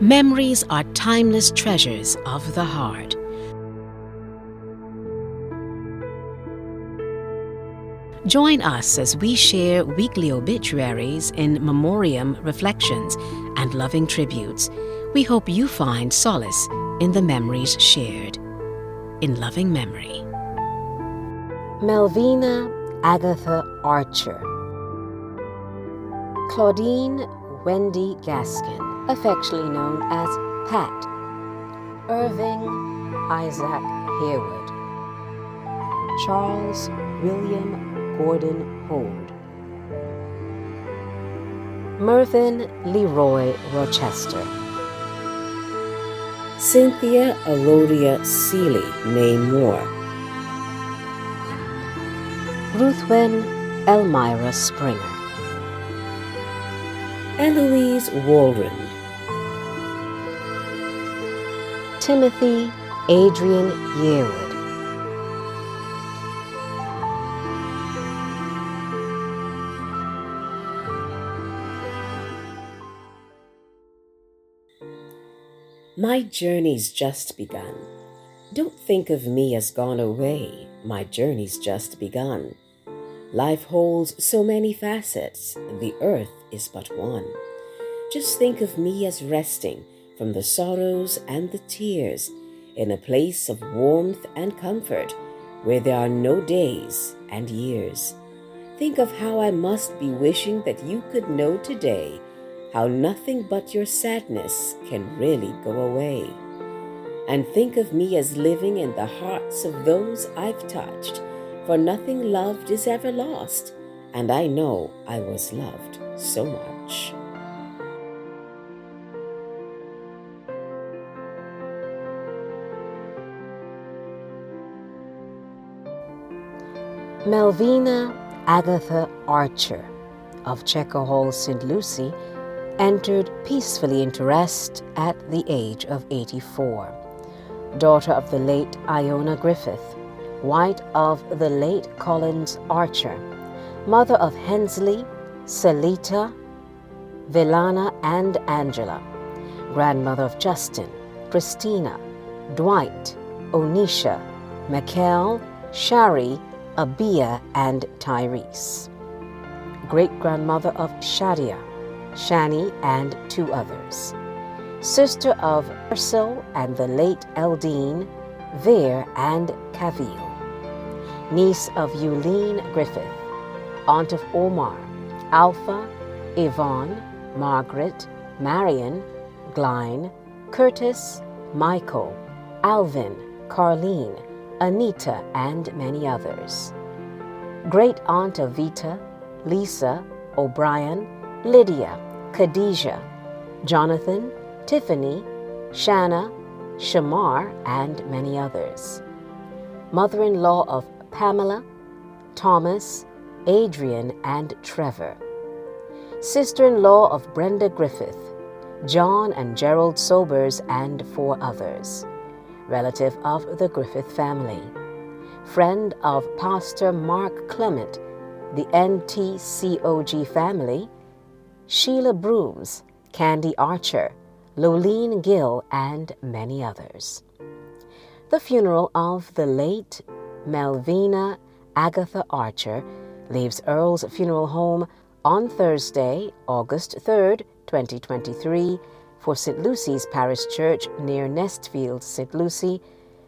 Memories are timeless treasures of the heart. Join us as we share weekly obituaries in memoriam reflections and loving tributes. We hope you find solace in the memories shared. In loving memory. Melvina Agatha Archer. Claudine Wendy Gaskin, affectionately known as Pat. Irving Isaac Hayward. Charles William Gordon Hold. Mervin Leroy Rochester. Cynthia Arodia Seeley née Moore. Ruthwen Elmira Springer. Eloise Walrond. Timothy Adrian Yearwood. My journey's just begun. Don't think of me as gone away. My journey's just begun. Life holds so many facets. The earth is but one. Just think of me as resting from the sorrows and the tears in a place of warmth and comfort where there are no days and years. Think of how I must be wishing that you could know today how nothing but your sadness can really go away. And think of me as living in the hearts of those I've touched, for nothing loved is ever lost, and I know I was loved so much. Melvina Agatha Archer of Checker Hall, St. Lucie, entered peacefully into rest at the age of 84. Daughter of the late Iona Griffith, wife of the late Collins Archer, mother of Hensley, Salita, Villana, and Angela, grandmother of Justin, Christina, Dwight, Onisha, Mikkel, Shari, Abia, and Tyrese. Great-grandmother of Shadia, Shani, and 2 others. Sister of Ursel and the late Eldine, Vere, and Cavil. Niece of Euleen Griffith. Aunt of Omar, Alpha, Yvonne, Margaret, Marion, Glyne, Curtis, Michael, Alvin, Carleen, Anita, and many others. Great aunt of Vita, Lisa, O'Brien, Lydia, Khadijah, Jonathan, Tiffany, Shanna, Shamar, and many others. Mother-in-law of Pamela, Thomas, Adrian, and Trevor. Sister-in-law of Brenda Griffith, John and Gerald Sobers, and 4 others. Relative of the Griffith family. Friend of Pastor Mark Clement, the NTCOG family, Sheila Brooms, Candy Archer, Loleen Gill, and many others. The funeral of the late Melvina Agatha Archer leaves Earl's Funeral Home on Thursday, August 3rd, 2023, for St. Lucie's Parish Church near Nestfield, St. Lucie,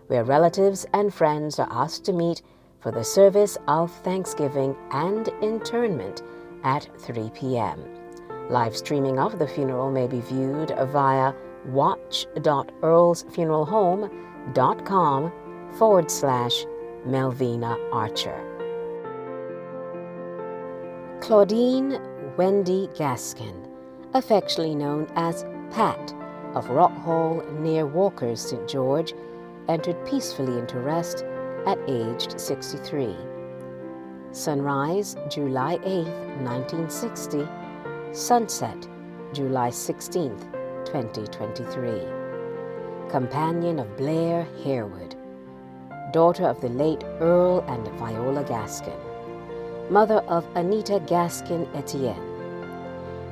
where relatives and friends are asked to meet for the service of Thanksgiving and interment at 3 p.m. Live streaming of the funeral may be viewed via watch.earlsfuneralhome.com/Melvina Archer. Claudine Wendy Gaskin, affectionately known as Pat, of Rock Hall near Walker's, St. George, entered peacefully into rest at aged 63. Sunrise, July 8, 1960. Sunset, July 16, 2023. Companion of Blair Hayward. Daughter of the late Earl and Viola Gaskin. Mother of Anita Gaskin Etienne.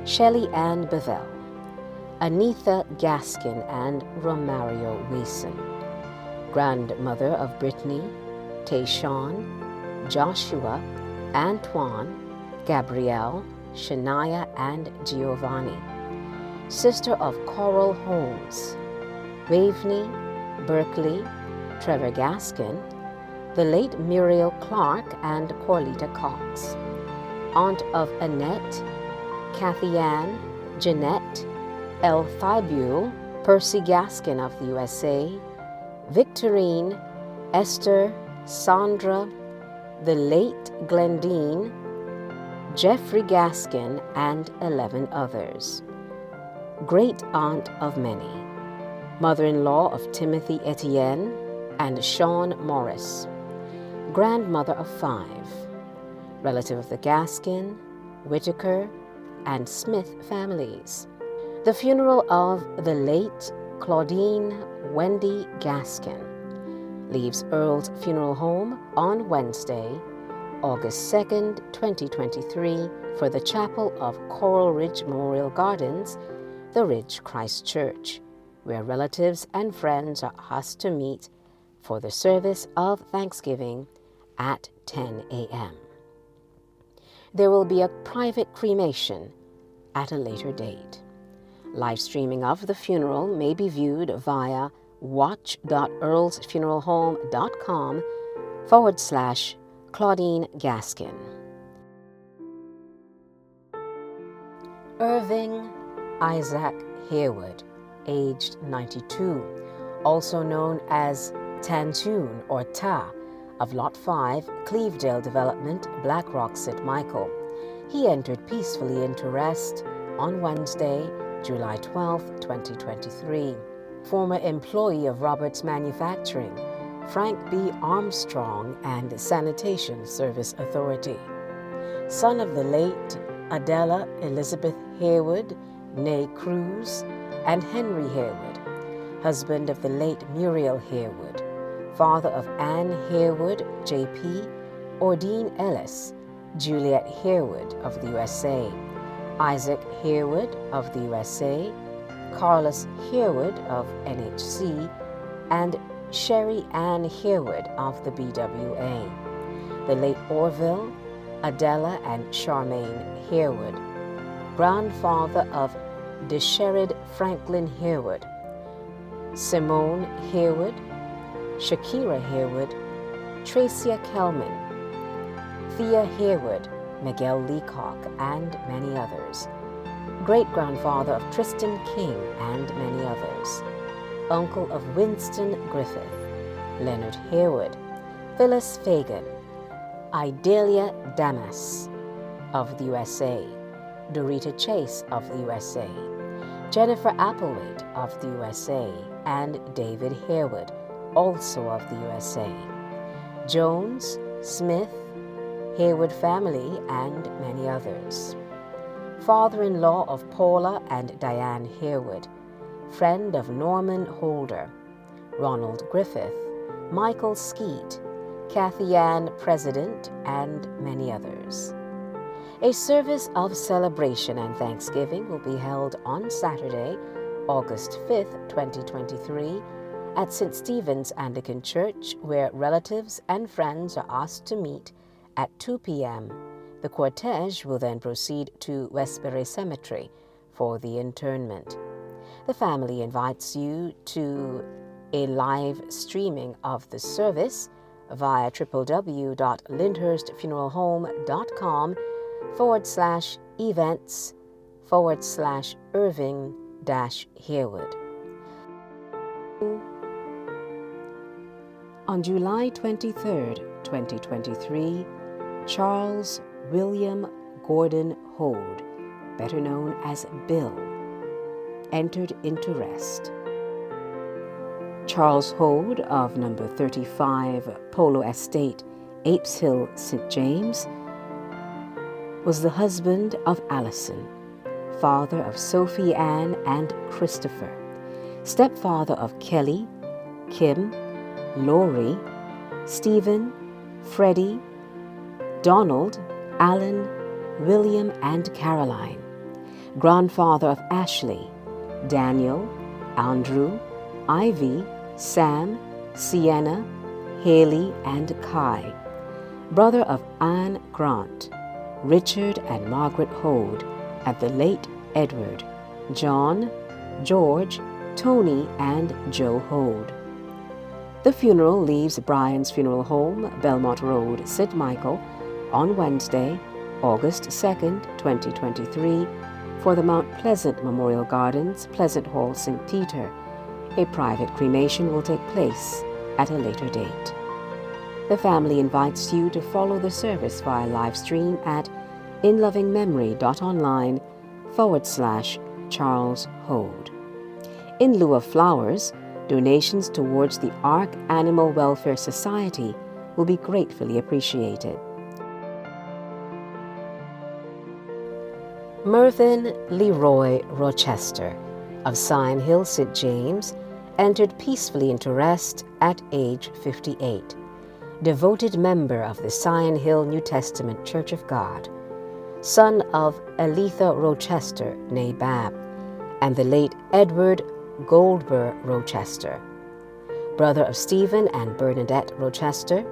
Shelley Ann Bevell. Anitha Gaskin and Romario Wason. Grandmother of Brittany, Tayshawn, Joshua, Antoine, Gabrielle, Shania, and Giovanni. Sister of Coral Holmes, Waveney, Berkeley, Trevor Gaskin, the late Muriel Clark and Corlita Cox. Aunt of Annette, Kathy Ann, Jeanette, El Thibule, Percy Gaskin of the USA, Victorine, Esther, Sandra, the late Glendine, Jeffrey Gaskin, and 11 others. Great aunt of many. Mother-in-law of Timothy Etienne and Sean Morris. Grandmother of 5. Relative of the Gaskin, Whitaker, and Smith families. The funeral of the late Claudine Wendy Gaskin leaves Earl's Funeral Home on Wednesday, August 2nd, 2023, for the chapel of Coral Ridge Memorial Gardens, the Ridge Christ Church, where relatives and friends are asked to meet for the service of Thanksgiving at 10 a.m. There will be a private cremation at a later date. Live streaming of the funeral may be viewed via watch.earlsfuneralhome.com/Claudine Gaskin. Irving Isaac Hayward, aged 92, also known as Tantoon or Ta, of Lot 5, Clevedale Development, Black Rock, St. Michael. He entered peacefully into rest on Wednesday, July 12, 2023. Former employee of Roberts Manufacturing, Frank B. Armstrong and Sanitation Service Authority. Son of the late Adela Elizabeth Hayward, née Cruz, and Henry Hayward, husband of the late Muriel Hayward, father of Anne Hayward, J.P., Ordine Ellis, Juliet Hayward of the USA, Isaac Hayward of the USA, Carlos Yearwood of NHC, and Sherry Ann Hayward of the BWA. The late Orville, Adela, and Charmaine Hayward, grandfather of DeSherrid Franklin Hayward, Simone Hayward, Shakira Hayward, Tracia Kelman, Thea Hayward, Miguel Leacock, and many others. Great-grandfather of Tristan King and many others. Uncle of Winston Griffith, Leonard Hayward, Phyllis Fagan, Idalia Damas of the USA, Dorita Chase of the USA, Jennifer Applewhite of the USA, and David Hayward, also of the USA. Jones, Smith, Hayward family, and many others. Father-in-law of Paula and Diane Hayward, friend of Norman Holder, Ronald Griffith, Michael Skeet, Kathy Ann President, and many others. A service of celebration and thanksgiving will be held on Saturday, August 5th, 2023, at St. Stephen's Anglican Church, where relatives and friends are asked to meet at 2 p.m. The cortege will then proceed to Westbury Cemetery for the interment. The family invites you to a live streaming of the service via www.lyndhurstfuneralhome.com/events/Irving-Hayward. On July 23, 2023, Charles William Gordon Hode, better known as Bill, entered into rest. Charles Hode of number 35 Polo Estate, Apes Hill, St. James, was the husband of Allison, father of Sophie Ann and Christopher, stepfather of Kelly, Kim, Lori, Stephen, Freddie, Donald, Alan, William, and Caroline, grandfather of Ashley, Daniel, Andrew, Ivy, Sam, Sienna, Haley, and Kai. Brother of Anne Grant, Richard and Margaret Hode, and the late Edward, John, George, Tony, and Joe Hode. The funeral leaves Brian's Funeral Home, Belmont Road, St. Michael, on Wednesday, August 2nd, 2023, for the Mount Pleasant Memorial Gardens, Pleasant Hall, St. Peter. A private cremation will take place at a later date. The family invites you to follow the service via live stream at inlovingmemory.online/Charles Hode. In lieu of flowers, donations towards the Ark Animal Welfare Society will be gratefully appreciated. Mervin Leroy Rochester of Sion Hill, St. James, entered peacefully into rest at age 58. Devoted member of the Sion Hill New Testament Church of God, son of Elitha Rochester, née Bab, and the late Edward Goldber Rochester, brother of Stephen and Bernadette Rochester,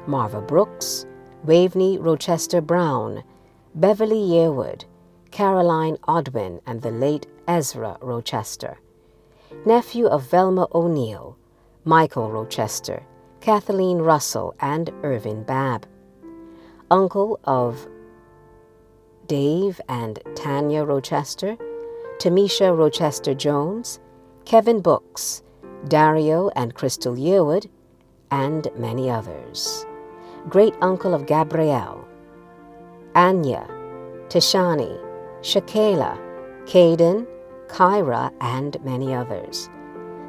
Marva Brooks, Waveney Rochester Brown, Beverly Yearwood, Caroline Odwin, and the late Ezra Rochester, nephew of Velma O'Neill, Michael Rochester, Kathleen Russell, and Irving Babb, uncle of Dave and Tanya Rochester, Tamisha Rochester Jones, Kevin Books, Dario and Crystal Yearwood, and many others. Great uncle of Gabrielle, Anya, Tishani, Shakayla, Caden, Kyra, and many others.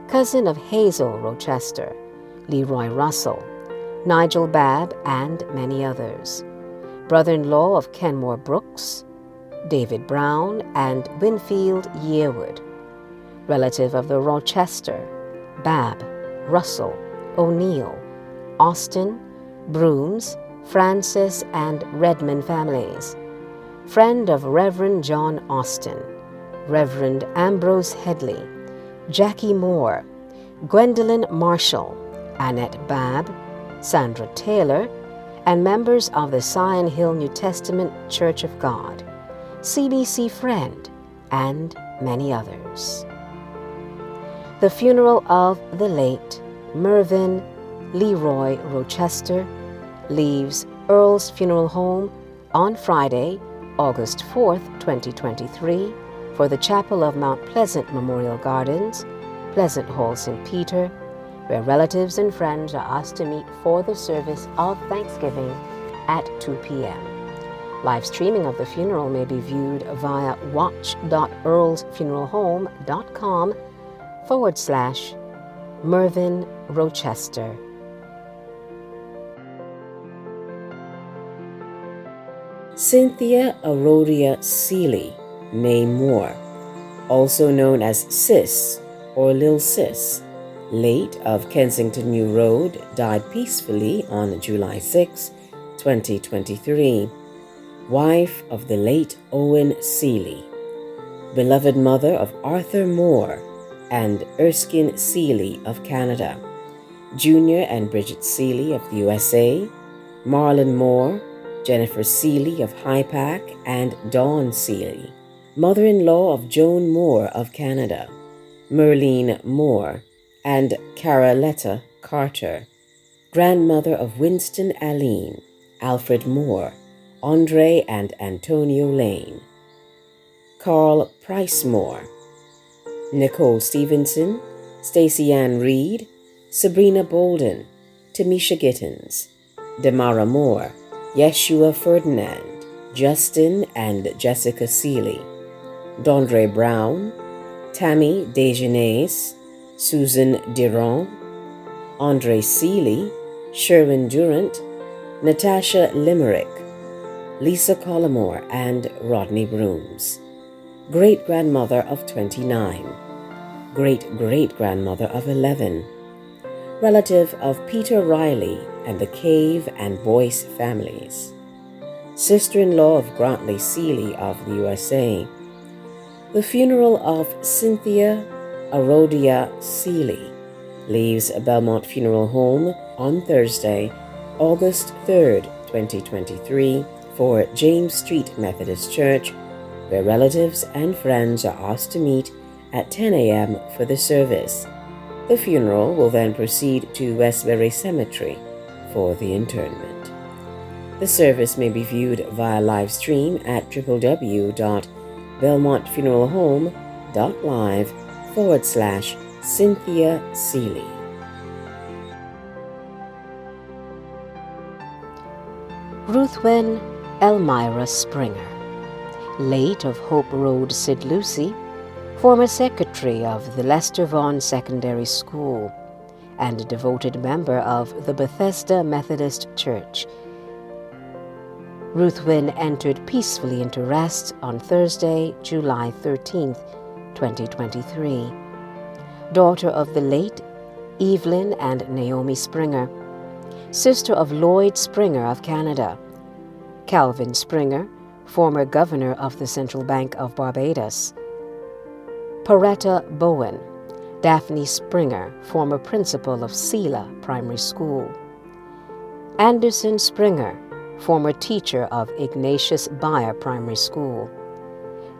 Cousin of Hazel Rochester, Leroy Russell, Nigel Babb, and many others. Brother-in-law of Kenmore Brooks, David Brown, and Winfield Yearwood. Relative of the Rochester, Babb, Russell, O'Neill, Austin, Brooms, Francis, and Redmond families. Friend of Reverend John Austin, Reverend Ambrose Headley, Jackie Moore, Gwendolyn Marshall, Annette Babb, Sandra Taylor, and members of the Sion Hill New Testament Church of God, CBC friend, and many others. The funeral of the late Mervin Leroy Rochester leaves Earl's Funeral Home on Friday, August 4th, 2023, for the Chapel of Mount Pleasant Memorial Gardens, Pleasant Hall, St. Peter, where relatives and friends are asked to meet for the service of Thanksgiving at 2 p.m. Live streaming of the funeral may be viewed via watch.earlsfuneralhome.com/Mervin Rochester. Cynthia Aurodia Seeley, née Moore, also known as Sis or Lil Sis, late of Kensington New Road, died peacefully on July 6, 2023. Wife of the late Owen Seeley, beloved mother of Arthur Moore and Erskine Seeley of Canada, Junior and Bridget Seeley of the USA, Marlon Moore, Jennifer Seeley of Hypack, and Dawn Seeley, mother-in-law of Joan Moore of Canada, Merlene Moore, and Caroletta Carter, grandmother of Winston Aline, Alfred Moore, Andre and Antonio Lane, Carl Price Moore, Nicole Stevenson, Stacey Ann Reed, Sabrina Bolden, Tamisha Gittins, Damara Moore, Yeshua Ferdinand, Justin and Jessica Seeley, Dondre Brown, Tammy Dejeunesse, Susan Diron, Andre Seeley, Sherwin Durant, Natasha Limerick, Lisa Collimore, and Rodney Brooms. Great-grandmother of 29, great-great-grandmother of 11, relative of Peter Riley and the Cave and Boyce families, sister-in-law of Grantley Seeley of the USA, The funeral of Cynthia Arodia Seeley leaves Belmont Funeral Home on Thursday, August 3rd, 2023, for James Street Methodist Church, where relatives and friends are asked to meet at 10 a.m. for the service. The funeral will then proceed to Westbury Cemetery for the interment. The service may be viewed via live stream at www.belmontfuneralhome.live/Cynthia Seeley. Ruthwen Elmira Springer, late of Hope Road, St. Lucie, former secretary of the Lester Vaughan Secondary School, and a devoted member of the Bethesda Methodist Church. Ruthwen entered peacefully into rest on Thursday, July 13th, 2023. Daughter of the late Evelyn and Naomi Springer, sister of Lloyd Springer of Canada, Calvin Springer, former governor of the Central Bank of Barbados, Poretta Bowen, Daphne Springer, former principal of Seeley Primary School, Anderson Springer, former teacher of Ignatius Bayer Primary School,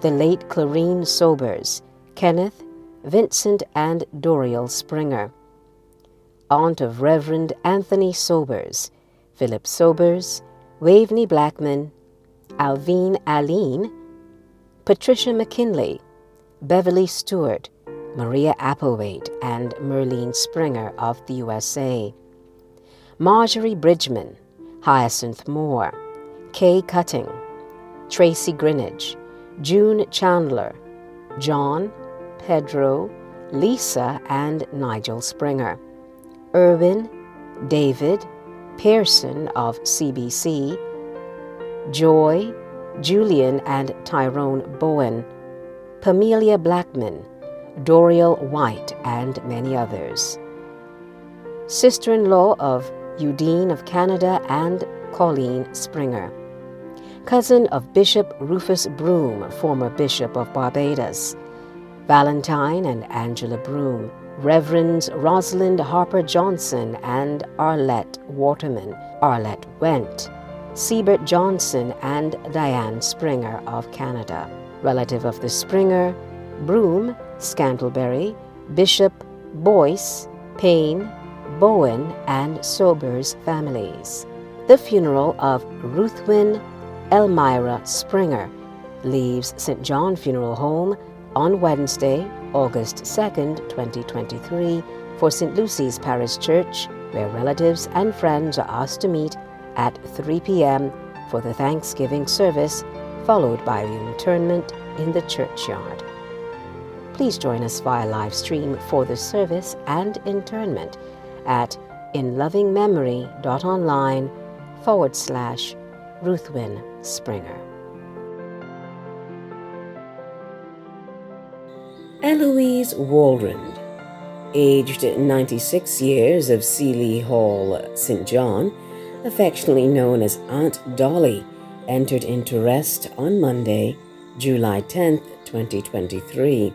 the late Clarine Sobers, Kenneth, Vincent, and Doriel Springer, aunt of Reverend Anthony Sobers, Philip Sobers, Waveney Blackman, Alvine Aline, Patricia McKinley, Beverly Stewart, Maria Applewaite, and Merlene Springer of the USA, Marjorie Bridgman, Hyacinth Moore, Kay Cutting, Tracy Greenidge, June Chandler, John, Pedro, Lisa, and Nigel Springer, Irvin, David, Pearson of CBC, Joy, Julian and Tyrone Bowen, Pamelia Blackman, Doriel White, and many others. Sister-in-law of Udine of Canada and Colleen Springer. Cousin of Bishop Rufus Broom, former Bishop of Barbados. Valentine and Angela Broom. Reverends Rosalind Harper Johnson and Arlette Waterman, Arlette Went. Siebert Johnson and Diane Springer of Canada. Relative of the Springer, Broom, Scantlebury, Bishop, Boyce, Payne, Bowen, and Sobers families. The funeral of Ruthwen Elmira Springer leaves St. John Funeral Home on Wednesday, August 2nd, 2023, for St. Lucie's Parish Church, where relatives and friends are asked to meet at 3 p.m. for the Thanksgiving service, followed by the interment in the churchyard. Please join us via live stream for the service and interment at inlovingmemory.online/Ruthwen Springer. Eloise Walrond, aged 96 years, of Seeley Hall, St. John, affectionately known as Aunt Dolly, entered into rest on Monday, July 10th, 2023.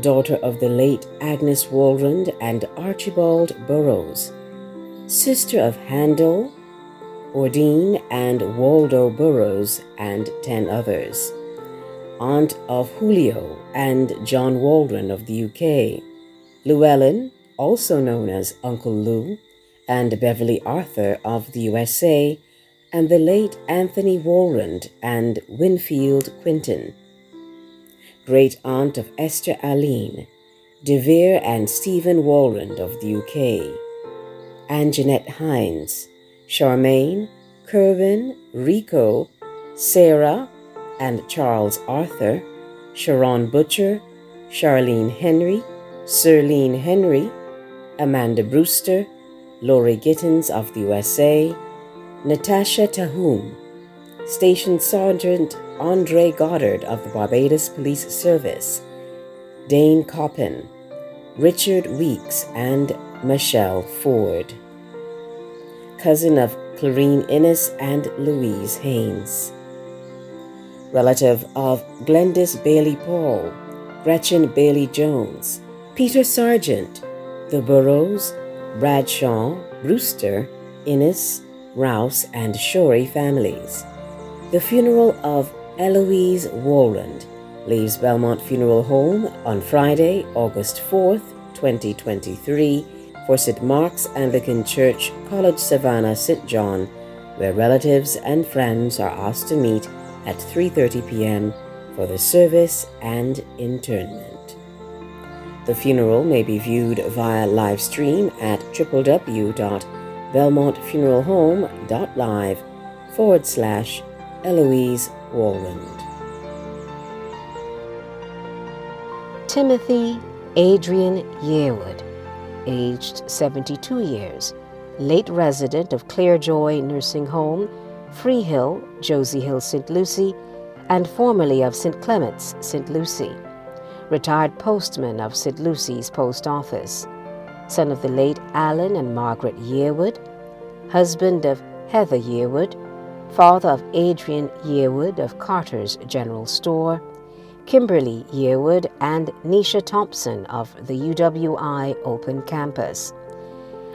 Daughter of the late Agnes Walrond and Archibald Burrows, sister of Handel, Ordine, and Waldo Burrows, and 10 others. Aunt of Julio and John Waldron of the UK, Llewellyn, also known as Uncle Lou, and Beverly Arthur of the USA, and the late Anthony Walrond and Winfield Quinton. Great aunt of Esther Aline, De Vere and Stephen Walrond of the UK, Anjanette Hines, Charmaine, Kerwin, Rico, Sarah, and Charles Arthur, Sharon Butcher, Charlene Henry, Sirlene Henry, Amanda Brewster, Lori Gittins of the USA, Natasha Tahum, Station Sergeant Andre Goddard of the Barbados Police Service, Dane Coppin, Richard Weeks, and Michelle Ford. Cousin of Clarine Innes and Louise Haynes. relative of Glendis Bailey Paul, Gretchen Bailey Jones, Peter Sargent, the Burrows, Bradshaw, Brewster, Innes, Rouse, and Shorey families. The funeral of Eloise Walrond leaves Belmont Funeral Home on Friday, August 4th, 2023, for St. Mark's Anglican Church, College Savannah, St. John, where relatives and friends are asked to meet at 3:30 p.m. for the service and interment. The funeral may be viewed via live stream at www.belmontfuneralhome.live/Eloise Walrond. Timothy Adrian Yearwood, aged 72 years, late resident of Clearjoy Nursing Home, Freehill, Josie Hill, St. Lucie, and formerly of St. Clement's, St. Lucie. Retired postman of St. Lucie's Post Office. Son of the late Alan and Margaret Yearwood. Husband of Heather Yearwood. Father of Adrian Yearwood of Carter's General Store. Kimberly Yearwood and Nisha Thompson of the UWI Open Campus,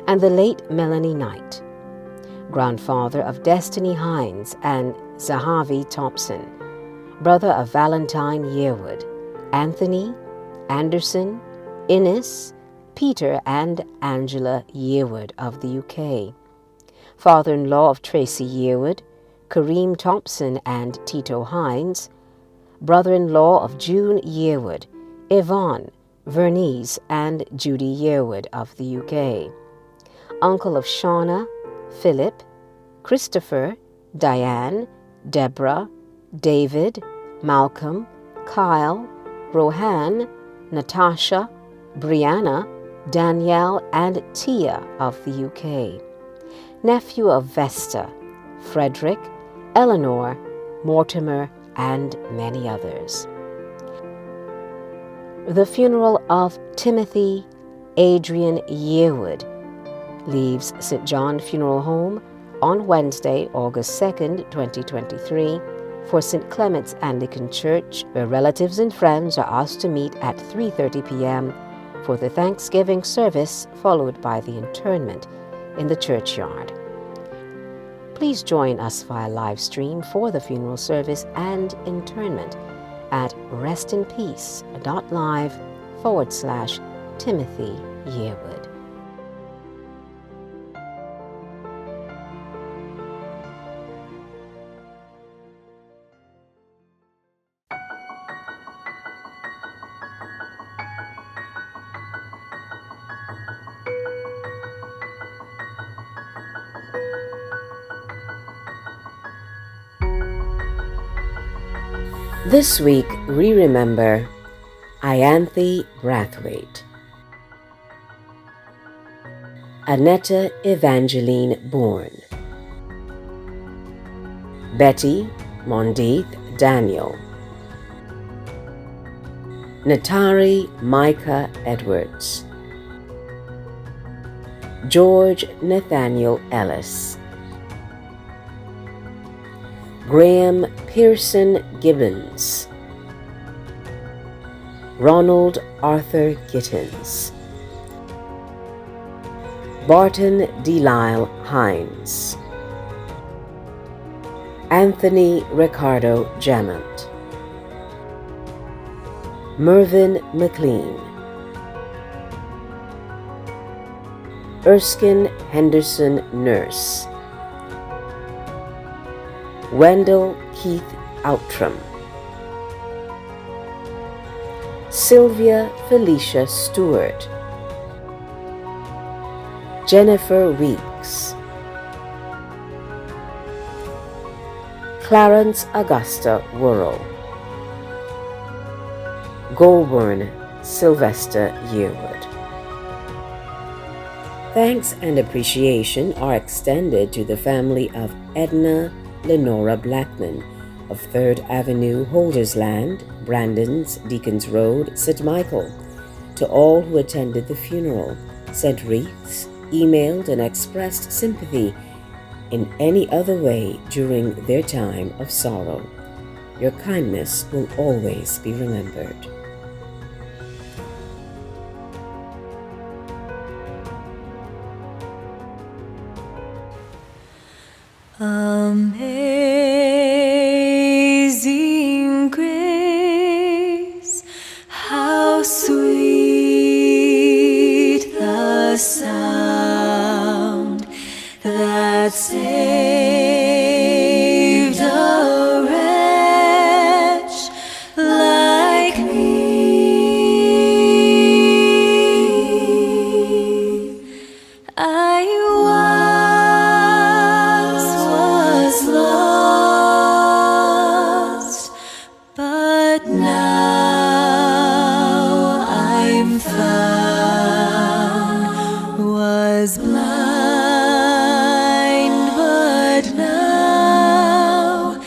and the late Melanie Knight, grandfather of Destiny Hines and Zahavi Thompson, brother of Valentine Yearwood, Anthony, Anderson, Innes, Peter and Angela Yearwood of the UK, father-in-law of Tracy Yearwood, Kareem Thompson and Tito Hines, brother-in-law of June Yearwood, Yvonne, Vernice, and Judy Yearwood of the UK, uncle of Shauna, Philip, Christopher, Diane, Deborah, David, Malcolm, Kyle, Rohan, Natasha, Brianna, Danielle, and Tia of the UK, nephew of Vesta, Frederick, Eleanor, Mortimer, and many others. The funeral of Timothy Adrian Yearwood leaves St. John Funeral Home on Wednesday, August 2nd, 2023, for St. Clement's Anglican Church, where relatives and friends are asked to meet at 3:30 p.m. for the Thanksgiving service, followed by the interment in the churchyard. Please join us via live stream for the funeral service and interment at restinpeace.live/Timothy Yearwood. This week we remember Ianthe Brathwaite, Annetta Evangeline Bourne, Betty Mondeith Daniel, Natari Micah Edwards, George Nathaniel Ellis, Graham Pearson Gibbons, Ronald Arthur Gittins, Barton Delisle Hines, Anthony Ricardo Jamont, Mervin McLean, Erskine Henderson Nurse, Wendell Keith Outram, Sylvia Felicia Stewart, Jennifer Weeks, Clarence Augusta Worrell, Goulburn Sylvester Yearwood. Thanks and appreciation are extended to the family of Edna Lenora Blackman of 3rd Avenue, Holdersland, Brandon's, Deacons Road, St. Michael, to all who attended the funeral, sent wreaths, emailed, and expressed sympathy in any other way during their time of sorrow. Your kindness will always be remembered. Amazing grace, how sweet the sound that saved a wretch like me. I was lost, but now I'm found. Was blind, but now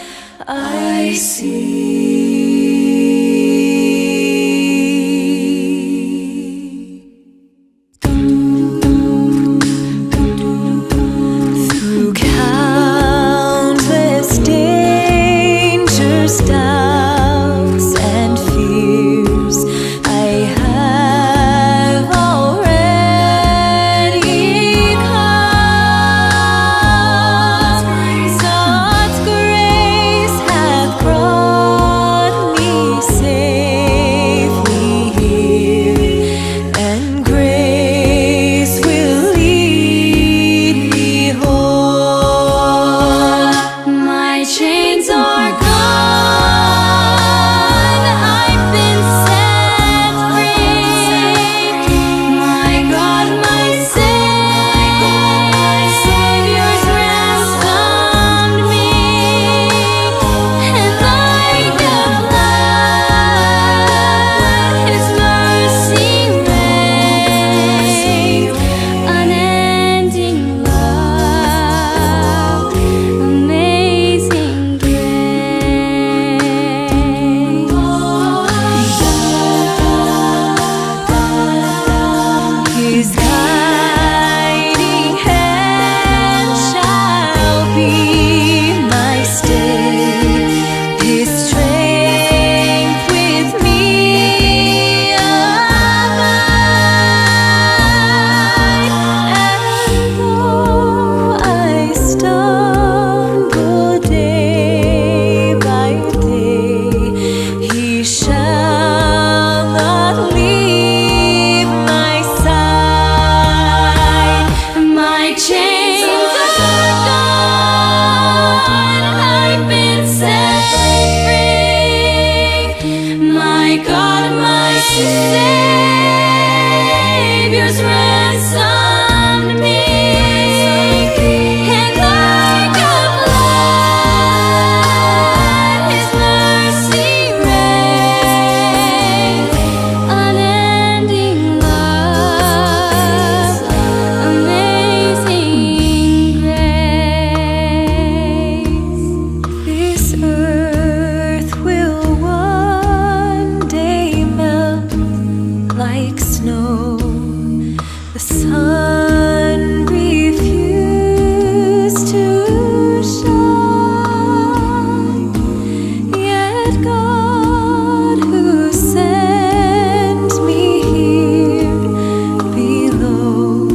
I see. Through countless dangers, doubts, and fears, I have already come. God's grace hath brought me safely here, and grace will lead me home. My chains are gone, I've been set free. My God, my Savior's ransomed me, and like a flood, His mercy reigns. Unending love, amazing grace. His guiding hand shall be my stay, His strength with me abide. And though I stumble day by day, He shall not leave my side. My chains are gone, I've been set free. My God, my Savior's ransomed me, and like a flood, His mercy reigns. Unending love, amazing grace. This earth will one day melt like snow. The sun refused to shine, yet God, who sent me here below,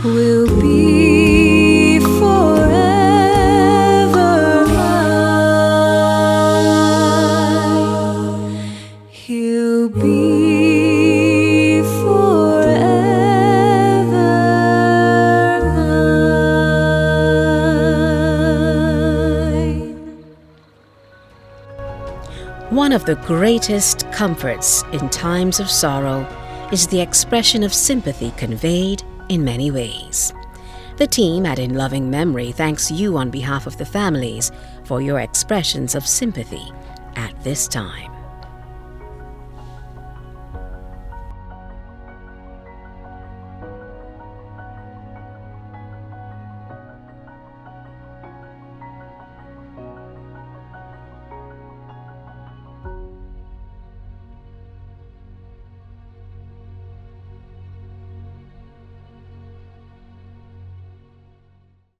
will be forever mine. He'll be forever mine. One of the greatest comforts in times of sorrow is the expression of sympathy conveyed in many ways. The team at In Loving Memory thanks you on behalf of the families for your expressions of sympathy at this time.